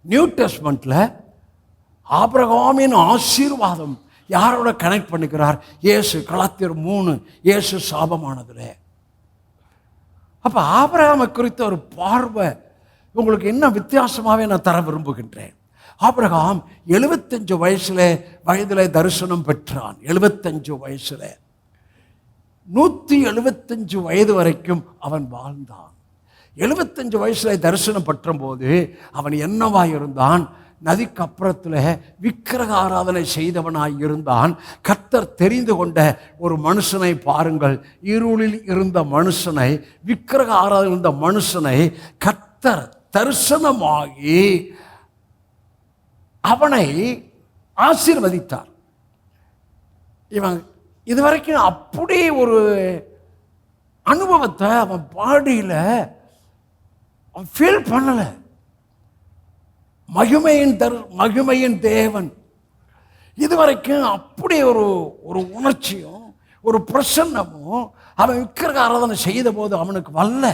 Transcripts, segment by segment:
New டெஸ்ட்மெண்ட்ல ஆபிரகாமின் ஆசீர்வாதம் யாரோட கனெக்ட் பண்ணிக்கிறார்? இயேசு. கலாத்தியர் 3, இயேசு சாபமானதுல. அப்ப ஆபிரகாமை குறித்த ஒரு பார்வை உங்களுக்கு என்ன வித்தியாசமாகவே நான் தர விரும்புகின்றேன். ஆபிரகாம் 75 வயதில் தரிசனம் பெற்றான். 75 வயசுல 175 வயது வரைக்கும் அவன் வாழ்ந்தான். 75 வயசுல தரிசனம் பெற்ற போது அவன் என்னவாய் இருந்தான்? நதிக்கு அப்புறத்தில் விக்கிரக ஆராதனை செய்தவனாய் இருந்தான். கர்த்தர் தெரிந்து கொண்ட ஒரு மனுஷனை பாருங்கள். இருளில் இருந்த மனுஷனை, விக்கிரக ஆராதனை இருந்த மனுஷனை கர்த்தர் தரிசனமாகி அவனை ஆசீர்வதித்தார். இவன் இதுவரைக்கும் அப்படியே ஒரு அனுபவத்தை அவன் பாடியில் அவன் ஃபீல் பண்ணலை. மகிமையின் தேவன் இதுவரைக்கும் அப்படி ஒரு உணர்ச்சியும் ஒரு பிரசன்னமும் அவன் விக்கிரக ஆராதனை செய்த போது அவனுக்கு வரல.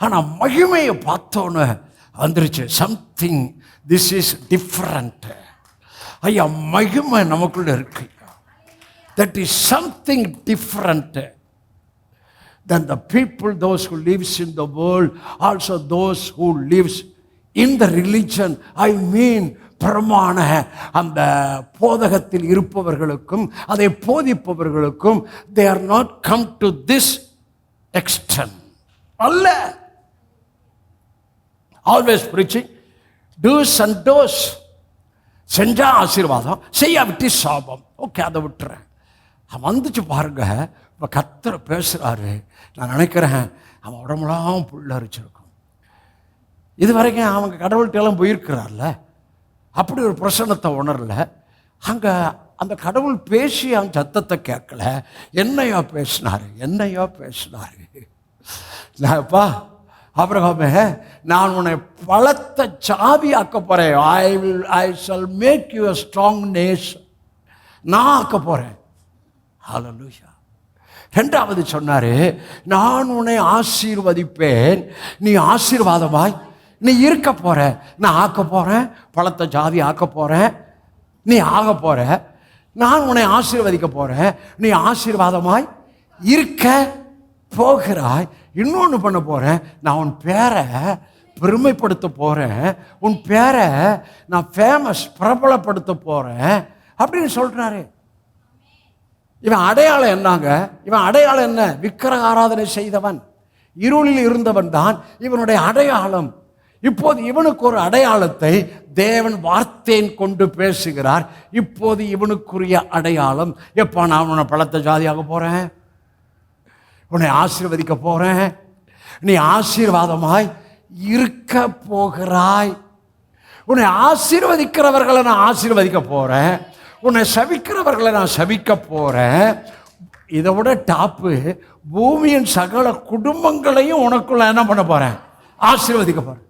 ஆனால் மகிமையை பார்த்தோன்னு வந்துருச்சு. Something, this is different. ஐயா, மகிமை நமக்குள்ள இருக்கு. That is something different than the people, those who lives in the world, also those who lives in the religion. I mean, பிரமாண அந்த போதகத்தில் இருப்பவர்களுக்கும் அதை போதிப்பவர்களுக்கும் they are not come to this extent. அல்ல. always preaching do's and don'ts. செஞ்சா ஆசீர்வாதம், செய்யாவிட்டு சாபம். Okay, அதை விட்டுறேன். வந்துச்சு பாருங்க. இப்போ கர்த்தர் பேசுகிறாரு. நான் நினைக்கிறேன் அவன் உடம்புலாம் புல்லரிச்சிருக்கும். இது வரைக்கும் அவங்க கடவுள்கிட்டெல்லாம் போயிருக்கிறார்ல, அப்படி ஒரு பிரசன்னத்தை உணரல. அங்கே அந்த கடவுள் பேசி அவன் சத்தத்தை கேட்கல. என்னையா பேசினாரு. நான்ப்பா ஆபிரகாமே, நான் உன்னை பலத்த சாவி ஆக்க போகிறேன். I shall make you a strong nation. நான் ஆக்க போகிறேன். ஹல்லேலூயா. ரெண்டாவது சொன்னாரு, நான் உன்னை ஆசீர்வதிப்பேன், நீ ஆசீர்வாதமாய் நீ இருக்க போற. நான் ஆக்க போறேன், பலத்த ஜாதி ஆக்க போறேன், நீ ஆக போற. நான் உன்னை ஆசீர்வதிக்க போறேன், நீ ஆசீர்வாதமாய் இருக்க போகிறாய். இன்னொன்று பண்ண போறேன், நான் உன் பேரை பெருமைப்படுத்த போறேன், உன் பேரை நான் ஃபேமஸ் பிரபலப்படுத்த போறேன் அப்படின்னு சொல்றாரு. இவன் அடையாளம் என்னங்க? இவன் அடையாளம் என்ன? விக்கிரக ஆராதனை செய்தவன், இருளில் இருந்தவன் தான் இவனுடைய அடையாளம். இப்போது இவனுக்கு ஒரு அடையாளத்தை தேவன் வார்த்தையின் கொண்டு பேசுகிறார். இப்போது இவனுக்குரிய அடையாளம், எப்போ நான் உன்னை பலத்த ஜாதியாக போறேன், உன்னை ஆசீர்வதிக்க போறேன், நீ ஆசீர்வாதமாய் இருக்க போகிறாய். உன்னை ஆசீர்வதிக்கிறவர்களை நான் ஆசீர்வதிக்க போறேன், உன்னை சபிக்கிறவர்களை நான் சபிக்க போறேன். இதை விட டாப்பு, பூமியின் சகல குடும்பங்களையும் உனக்குள்ள என்ன பண்ண போறேன்? ஆசீர்வதிக்க போறேன்.